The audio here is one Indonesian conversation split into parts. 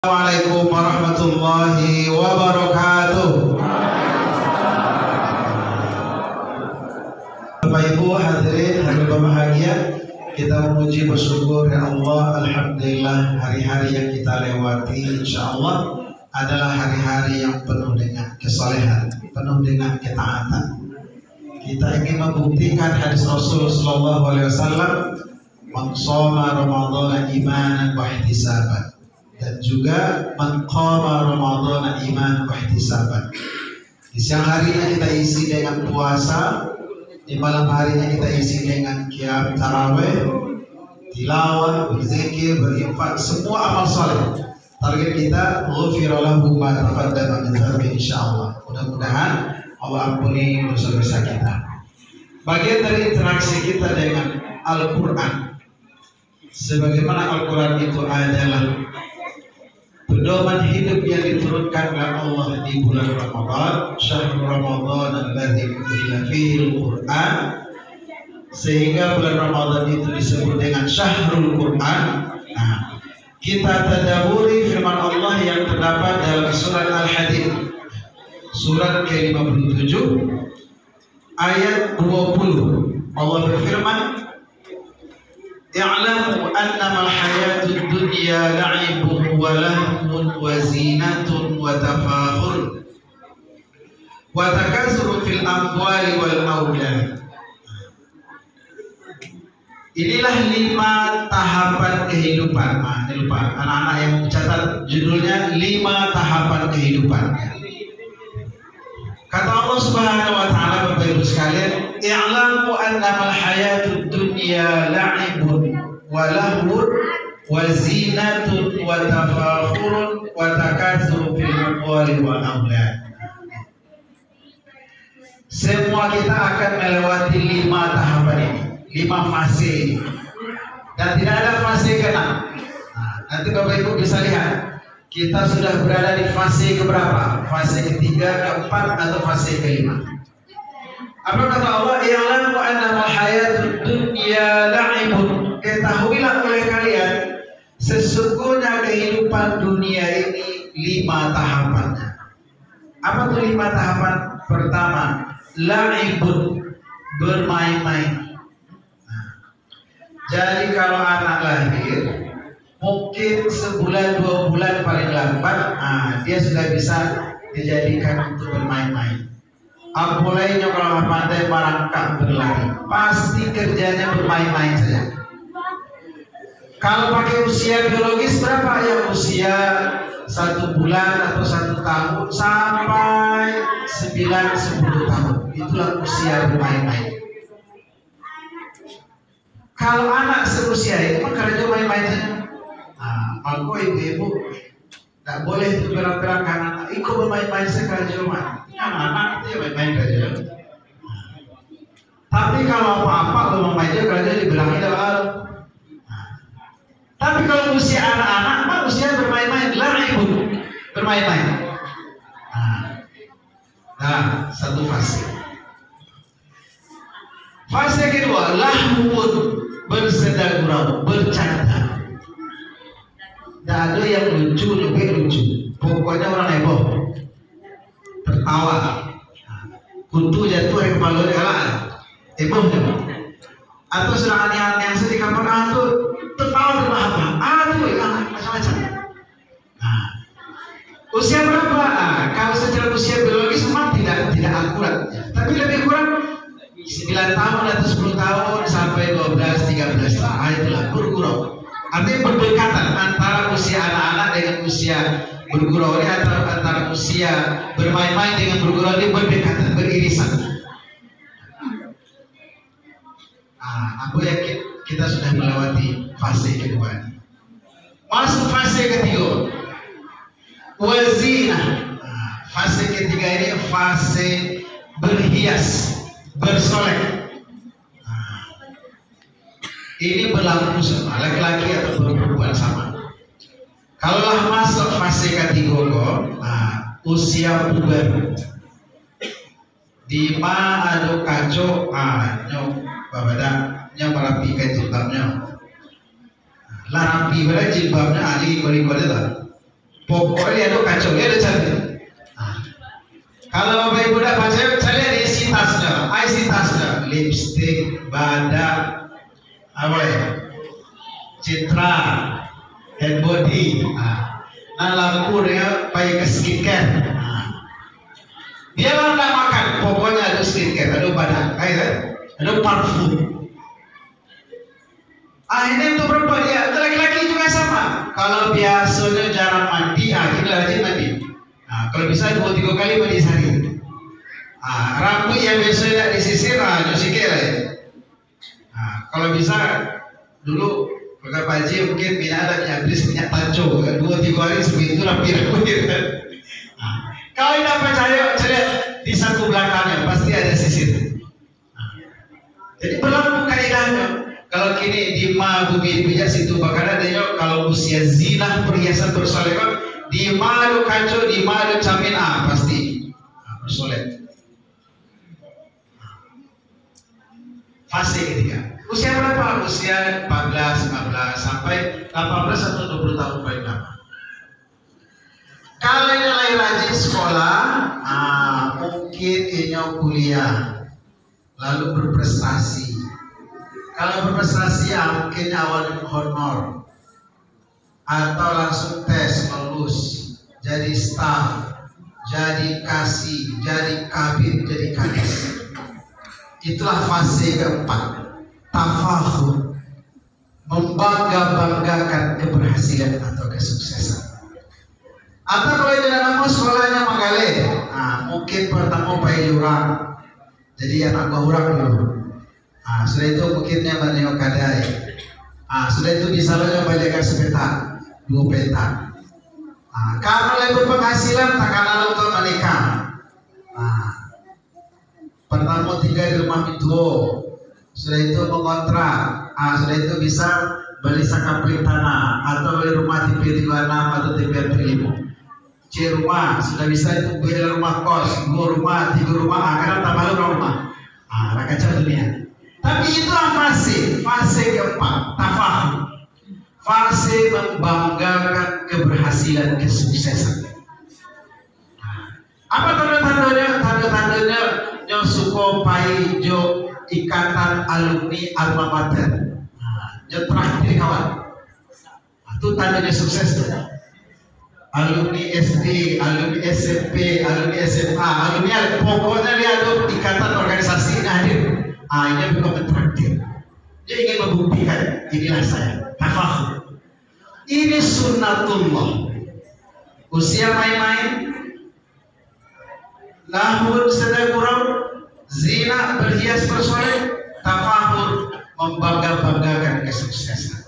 Assalamualaikum warahmatullahi wabarakatuh. Bapak Ibu hadirin berbahagia, kita memuji bersyukur ya Allah. Alhamdulillah, hari-hari yang kita lewati insya Allah adalah hari-hari yang penuh dengan kesolehan, penuh dengan ketaatan. Kita ingin membuktikan hadis Rasul sallallahu alaihi wasallam, "Man shoma Ramadhana imanan wa ihtisaban." Dan juga man qama Ramadhana iman wa ihtisaban. Di siang harinya kita isi dengan puasa, di malam harinya kita isi dengan qiyam tarawih, tilawah, berzikir, berinfak, semua amal saleh. Target kita ghufira lahu ma taqaddama min dhanbi insyaallah. Mudah-mudahan Allah ampuni dosa-dosa kita. Bagian dari interaksi kita dengan Al-Qur'an, sebagaimana Al-Qur'an itu adalah pedoman hidup yang diturunkan oleh Allah di bulan Ramadan, syahrul Ramadan alladzi unzila fihi al-Qur'an, sehingga bulan Ramadan itu disebut dengan syahrul Qur'an. Nah, kita tadabburi firman Allah yang terdapat dalam surat Al-Hadid, surat ke-57 ayat 20. Allah berfirman, "I'lamu annama al-hayatud dunya la'ibun wa lahwun wa zinatun wa tafakhur wa takatsur fil amwali wal aulad." Inilah 5 tahapan kehidupan. Lupa anak-anak yang mencatat judulnya 5 tahapan kehidupan. Kata Allah Subhanahu wa taala, Bapak Ibu sekalian, "I'lamu annama al-hayatud dunya la'ibun wa lahwun wa zinatun wa tafakhurun wa takatsur fil amwali wal aulad." Semua kita akan melewati 5 tahapan ini, 5 fase ini. Dan tidak ada fase ke-6. Nanti Bapak Ibu bisa lihat, kita sudah berada di fase keberapa? Fase ketiga, keempat, atau fase kelima? Apa kata Allah? "I'lamu annama al-hayatud dunya la'ibun." Ketahuilah oleh kalian, sesungguhnya kehidupan dunia ini 5 tahapannya. Apa tuh 5 tahapan? Pertama, la'ibun, bermain-main. Jadi kalau anak lahir, mungkin sebulan 2 bulan paling lambat, dia sudah bisa dijadikan untuk bermain-main. Apalagi kalau pandai merangkak berlari, pasti kerjanya bermain-main saja. Kalau pakai usia biologis berapa? Yang usia 1 bulan atau 1 tahun sampai 9-10 tahun, itulah usia bermain-main. Kalau anak seusia itu kan kerja main-main saja. Maka ibu-ibu tak boleh itu berang-berang karena ikut bermain-main sekarang di rumah. Anak-anak itu main-main saja. Tapi kalau apa-apa bermain saja kerja dibilangin dah. Tapi kalau usia anak-anak, mah usia bermain-main, ibu bermain-main. Nah, satu fase. Fase kedua, lahwun, bersedang gurau, bercanda. Tidak ada yang lucu, lebih lucu. Pokoknya orang heboh, tertawa. Kuntu jatuh yang kepala dia kalah, heboh dia. Atau sedang aneh-aneh yang sedih kamar, tuh tertawa terbahak-bahak, macam-macam. Usia berapa? Kalau secara usia biologis memang tidak akurat, tapi lebih kurang 9 tahun atau 10 tahun sampai 12-13 tahun. Itulah bergurau. Artinya berdekatan antara usia anak-anak dengan usia bergurau ini, antara usia bermain-main dengan bergurau ini berdekatan, beririsan. Aku yakin kita sudah melewati fase kedua ini. Masuk fase ketiga, wazina. Fase ketiga ini fase berhias, bersolek. Ini berlaku sama laki-laki atau perempuan sama. Kalaulah masuk fase ketiga, usia puber, di ma ado kaco, nyok babada, nyok merapikan jilbabnya, lah rapi pada jilbabnya ali beri pada tak. Pokoknya dia kacau, dia cantik. Kalau bapak ibu dah baca, saya lihat isi tasnya, lipstick, badak, apa ya, citra, head body, nah lampu dia pakai ke skincare. Dia orang tak makan, pokoknya ada skincare, ada badak, ada parfum. Ini untuk perempuan dia, laki-laki juga sama. Kalau biasanya jarang mandi, kita rajin mandi. Kalau bisa 2-3 kali mandi sehari. Rambut yang biasanya tidak disisir, nyusikir lah ya. Kalau bisa dulu kalau Pak Haji mungkin minyak ada minyak tanco, 2-3 hari sebegitu rapi rambut. Kalau tidak percaya, di saku belakangnya pasti ada sisir. Jadi berlaku kaidahnya. Kalau kini di bumi pijak situ bakal ada kalau usia zina perhiasan bersolekon di malu kaco di malu camin pasti bersolek. Fase ketiga. Usia berapa? Usia 14, 15 sampai 18 atau 20 tahun paling lama. Kalau ini lagi rajin sekolah, mungkin ini kuliah lalu berprestasi. Kalau berprestasi mungkin awal honor atau langsung tes lulus jadi staff, jadi kasih, jadi kabin, jadi kadis. Itulah fase keempat, tafakhur, membangga-banggakan keberhasilan atau kesuksesan. Atau kalau tidak nama sekolahnya Manggale, mungkin pertama payuran, jadi anak bahurang dulu. Sudah itu mungkinnya menengok kadai. Sudah itu bisa mencoba jaga sepeta, 2 peta. Karena lebih penghasilan takkan lalu untuk menikah. Pertama tinggal di rumah itu, sudah itu mengontrak. Sudah itu bisa beli sakapling tanah atau beli rumah tipe 36 atau tipe 35. Rumah sudah bisa itu beli rumah kos, 2 rumah, 3 rumah, karena tambah rumah. Rakacau dunia. Tapi itulah fase keempat, tafakhur, fase membanggakan keberhasilan, kesuksesan. Apa tanda-tandanya? Tanda-tandanya nyosuko paijo ikatan alumni alma mater, terakhir kawan. Itu tandanya sukses tuh. Alumni SD, alumni SMP, alumni SMA, alumni pokoknya dia ada ikatan organisasi hadir. Ini bukan mentraktir. Dia ingin membuktikan inilah saya. Tafakhur. Ini sunnatullah. Usia main-main, lahun sedang kurang, zina berhias bersolek, tafakhur membangga-banggakan kesuksesan.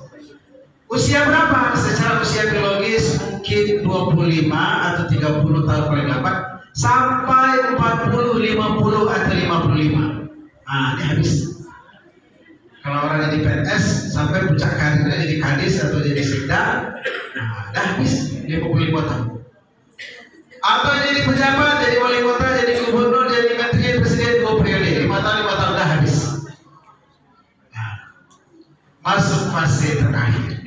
Usia berapa? Secara usia biologis mungkin 25 atau 30 tahun paling lambat sampai 40, 50 atau 55. Ini habis. Kalau orang jadi PNS sampai puncak karirnya jadi kadis atau jadi sekda, dah habis dia 45 tahun. Atau jadi pejabat, jadi wali kota, jadi gubernur, jadi menteri, presiden 2 periode, 5 tahun dah habis. Masuk fase terakhir.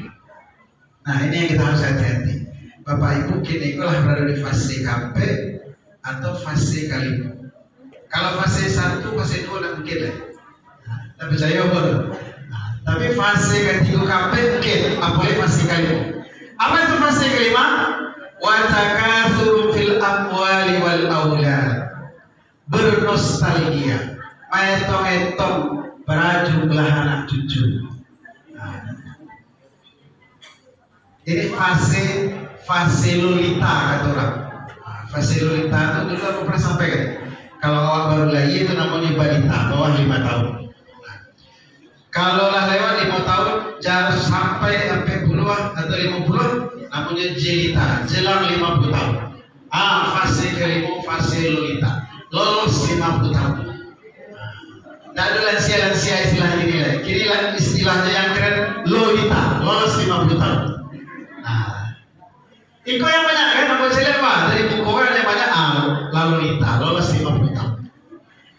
Ini yang kita harus hati-hati. Bapak Ibu kini ikulah berada di fase KP atau fase kelima. Kalau fase 1, fase 2 tidak mungkin lah. Tapi saya boleh. Tapi fase ketiga KP mungkin. Apalagi fase kelima. Apa itu fase kelima? Wa takatsuru fil amwali wal aulad. Bernostalgia. Metong-metong berjumlah anak cucu. Ini fase lolita kata orang. Fase lolita itu dulu aku pernah sampaikan. Kalau awal baru lahir itu namanya balita, bawah 5 tahun. Kalau lah lewat 5 tahun, jangan sampai puluhan atau 50, namanya jelita, jelang 50 tahun. Fase kelima, fase lolita, lolos 50 tahun. Nah, ada lansia-lansia istilah ini lah. Kini istilahnya yang keren, lolita, lolos 50 tahun. Iko yang banyak kan, namanya saya lihat Pak, dari buku orang yang banyak, lolita, lolos 50 tahun.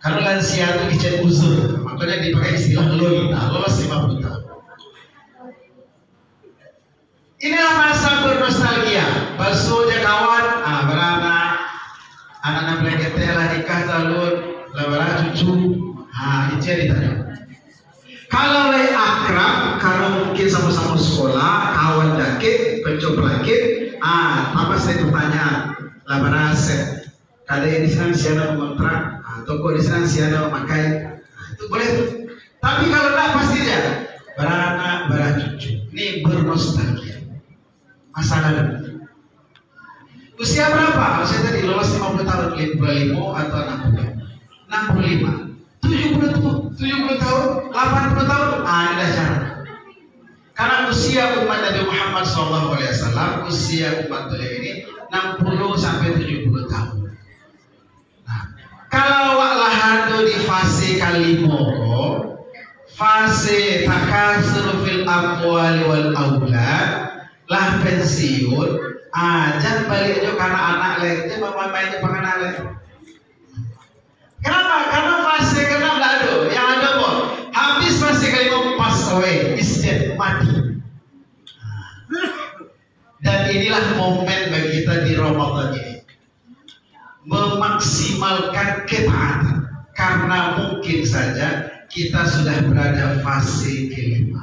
Karena lansia itu dicari uzur, makanya dipakai istilah lolita, lolos 50 tahun. Inilah masa bernostalgia, baksonya Anak-anak belakang lah nikah talun, lebaran cucu. Itu yang ditanya. Kalau akrab, kalau mungkin sama-sama sekolah, kawan dake, pencoba lagi, apa saya pertanyaan, lebaran aset. Kalau di sana siapa kontrak, toko di sana siapa memakai, itu boleh. Tapi kalau tidak pasti dia beranak, cucu. Ini bernostalgia. Masalah dulu. Usia berapa? Saya tadi lolos 50 tahun, 55 atau 60? 65, 70 tahun, 80 tahun. Inilah cara. Karena usia umat Nabi Muhammad SAW, usia umat beliau ini 60 sampai 70 tahun. Nah, kalau waklahado di fase kalimoro, fase takasur fil amwali wal aulad, lah pensiun, jangan balik itu karena anak lainnya, bapak-bapaknya pengen anak lain. Kenapa? Karena fase ke-6 nggak ada. Yang ada kok habis fase ke-5 pass away, is dead, mati. Dan inilah momen bagi kita di Ramadan ini, memaksimalkan ketaatan, karena mungkin saja kita sudah berada fase ke-5.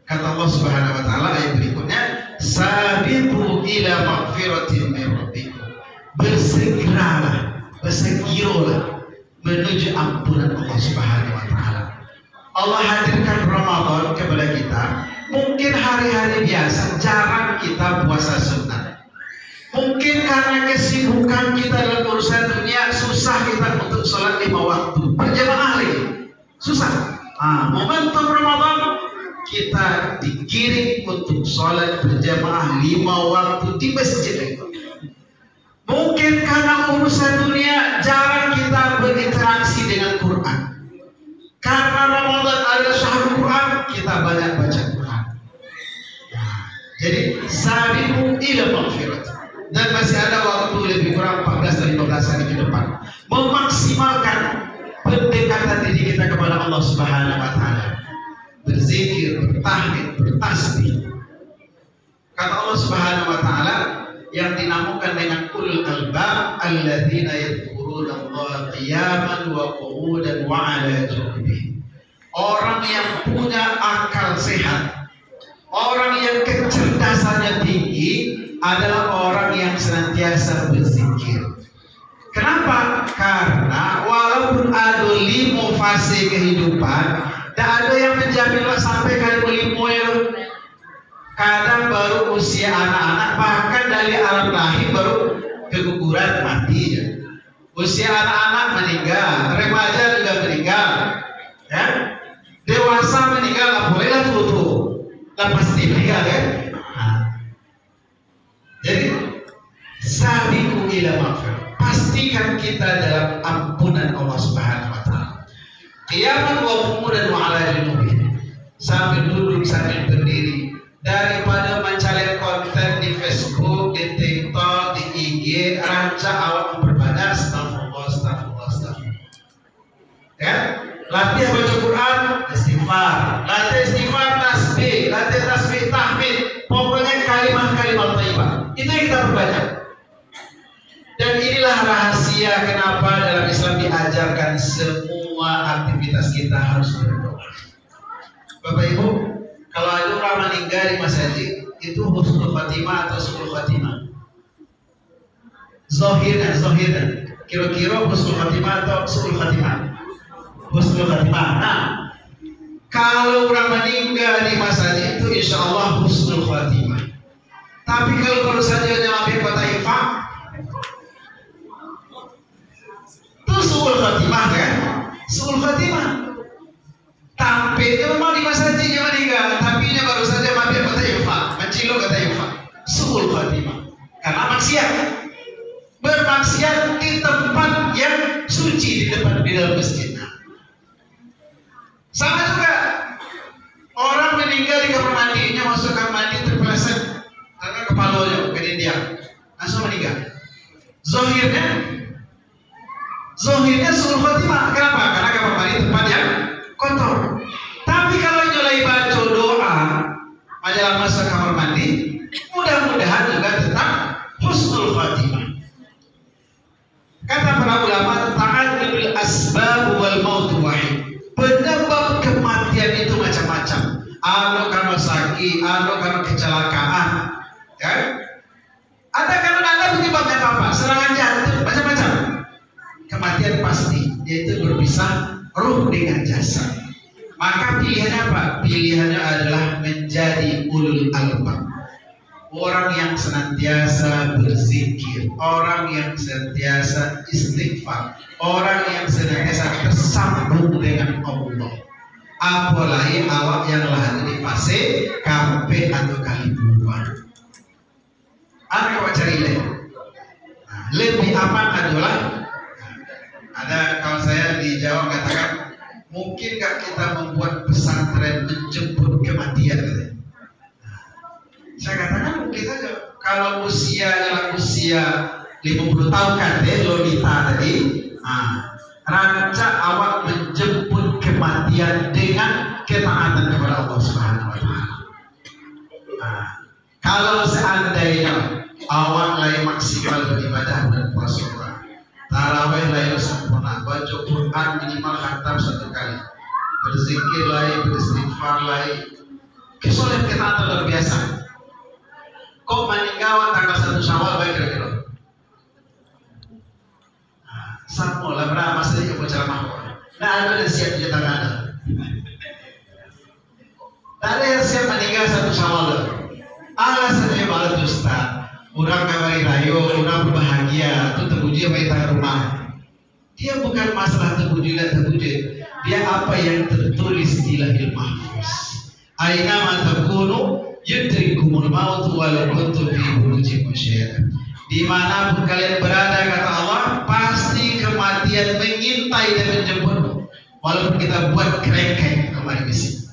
Kata Allah Subhanahu wa taala ayat berikutnya, sabiqu ila maghfiratin min rabbikum. Bersegeralah, bersegirolah menuju ampunan Allah Subhanahu wa taala. Allah hadirkan Ramadan kepada kita. Mungkin hari-hari biasa jarang kita puasa sunat. Mungkin karena kesibukan kita dalam urusan dunia, susah kita untuk sholat 5 waktu berjamaah lagi. Susah. Momentum Ramadan kita digiring untuk sholat berjamaah 5 waktu di masjid. Mungkin karena urusan dunia jarang kita berinteraksi dengan Quran. Karena Ramadan adalah syahrul Quran, kita banyak baca Quran. Jadi sabiqu ila maghfirah. Dan masih ada waktu lebih kurang 14 dan 15 hari ke depan, memaksimalkan pendekatan diri kita kepada Allah Subhanahu wa taala. Berzikir, bertahmid, bertasbih. Kata Allah Subhanahu wa taala yang dinamakan dengan ulul albab, alladzina yadhkuruna Allah qiyaman wa qu'udan wa 'ala junubihim. Orang yang punya akal sehat, orang yang kecerdasannya tinggi adalah orang yang senantiasa berzikir. Kenapa? Karena walaupun ada 5 fase kehidupan, tak ada yang menjamin sampai kali 5 ya. Kadang baru usia anak-anak, bahkan dari alam lahir baru keguguran mati ya. Usia anak-anak meninggal, remaja juga meninggal, ya. Dewasa meninggal, lah bolehlah tutup, lah pasti meninggal ya. Jadi sabiqu ila maghfirah, pastikan kita dalam ampunan Allah Subhanahu wa taala. Qiyaman wa qu'udan wa 'ala junubihim, sambil duduk sambil berdiri, daripada mencari konten di Facebook, di TikTok, di IG, rancak awak memperbanyak astagfirullah. Ya, latih baca Quran, istighfar, latih istighfar, tasbih, latih tasbih, tahmid, pokoknya kalimat-kalimat thayyibah. Itu yang kita perbanyak. Dan inilah rahasia kenapa dalam Islam diajarkan semua aktivitas kita harus berdoa. Bapak Ibu, kalau ada orang meninggal di masjid, itu husnul khatimah atau su'ul khatimah? Zahirnya. Kira-kira husnul khatimah atau su'ul khatimah? Husnul khatimah. Nah, kalau orang meninggal di masjid itu insya Allah husnul khatimah. Tapi kalau baru saja nyampe kota infak, itu su'ul khatimah kan? Su'ul khatimah. Tampilnya memang di masjid dia meninggal, tapi dia baru saja mampir kata infak, mencilok kata infak. Su'ul khatimah. Karena maksiat. Bermaksiat di tempat yang suci, di dalam masjid. Sama juga orang meninggal di kamar mandinya, masuk kamar mandi terpeleset karena kepalanya kenindian, langsung meninggal. Zahirnya su'ul khatimah. Kenapa? Karena kamar mandi tempat yang kotor. Tapi kalau mulai baca doa menjelang masuk kamar mandi, mudah-mudahan juga tetap husnul khatimah. sakit, ada karena kecelakaan, ya. Ada karena ada penyebabnya apa? Serangan jantung, macam-macam. Kematian pasti, yaitu berpisah ruh dengan jasad. Maka pilihannya apa? Pilihannya adalah menjadi ulul albab. Orang yang senantiasa berzikir, orang yang senantiasa istighfar, orang yang senantiasa tersambung dengan Allah. Apalagi awak yang lahir di fase kampe atau kalibuan. Apa yang cari lebih aman adalah ada kawan saya di Jawa katakan, mungkin gak kita membuat pesantren menjemput kematian? Saya katakan mungkin saja. Kalau usianya usia 50 tahun kan Lolita tadi, rancak awak menjemput kematian dengan ketaatan kepada Allah Subhanahu wa Ta'ala. Kalau seandainya awak lagi maksimal beribadah dan puasa, tarawih lagi sempurna, baca Quran minimal khatam 1 kali, berzikir lagi, beristighfar lagi, kesolat ketaatan luar biasa. Kok meninggal tanggal 1 Syawal baik kira-kira? Sama lah berapa saja yang ceramah. Nah, ada siap di tangan Anda. Tak ada yang siap meninggal 1 Syawal. Alasannya malah Ustaz. Orang kamari rayo, orang berbahagia, itu terpuji apa rumah. Dia bukan masalah terpuji dan terpuji. Dia apa yang tertulis di Lauhul Mahfuz. Aina ma takunu yudrikumul maut walau kuntum fi burujin musyayyadah. Di mana pun kalian berada, kata Allah, pasti kematian mengintai dan menjemputmu. Walaupun kita buat kerengkeng kemarin besi.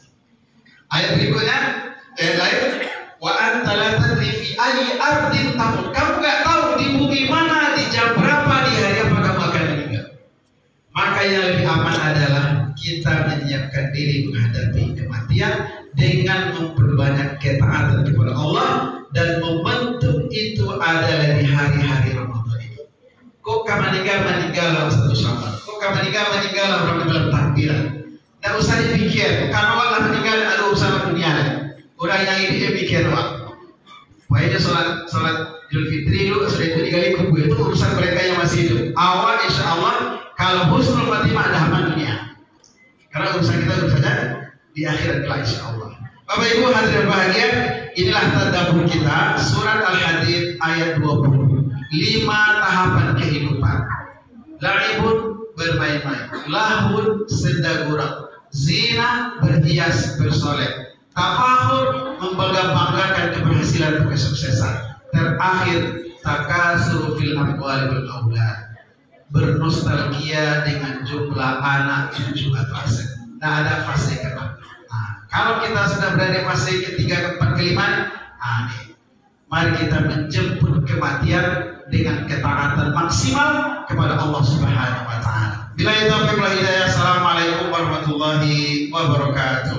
Ayat berikutnya, ayat lain, wa anta la tadri fi ayyi ardin tamut. Kamu enggak tahu di bumi mana, di jam berapa, di hari apa kamu akan meninggal. Maka yang lebih aman adalah kita menyiapkan diri menghadapi kematian dengan memperbanyak ketaatan kepada Allah, dan momentum itu adalah di hari-hari Ramadan ini. Kok kamu meninggal 1 Syawal, kok kamu meninggal dalam takbiran. Tidak usah dipikir, karena Allah meninggal ada urusan dunia. Orang yang ini dia pikir wah, pokoknya sholat Idul Fitri dulu, sudah itu digali kubu, itu urusan mereka yang masih hidup. Awal insya Allah kalau husnul khatimah ada aman dunia. Karena urusan kita urusannya di akhirat kelak insya Allah. Bapak Ibu hadirin bahagia, inilah tadabbur kita surat Al-Hadid ayat 20. 5 tahapan kehidupan. La'ibun bermain-main, lahun senda gurau, zina berhias bersolek, tafakhur membangga-banggakan keberhasilan dan kesuksesan, terakhir takasur fil amwali wal aulad, bernostalgia dengan jumlah anak, cucu atau aset. Nah, ada fase ke-6. Kalau kita sudah berada di fase ke-3, ke-4, ke-5, mari kita menjemput kematian dengan ketaatan maksimal kepada Allah Subhanahu wa Ta'ala. Billahi taufiq wal hidayah. Assalamualaikum warahmatullahi wabarakatuh.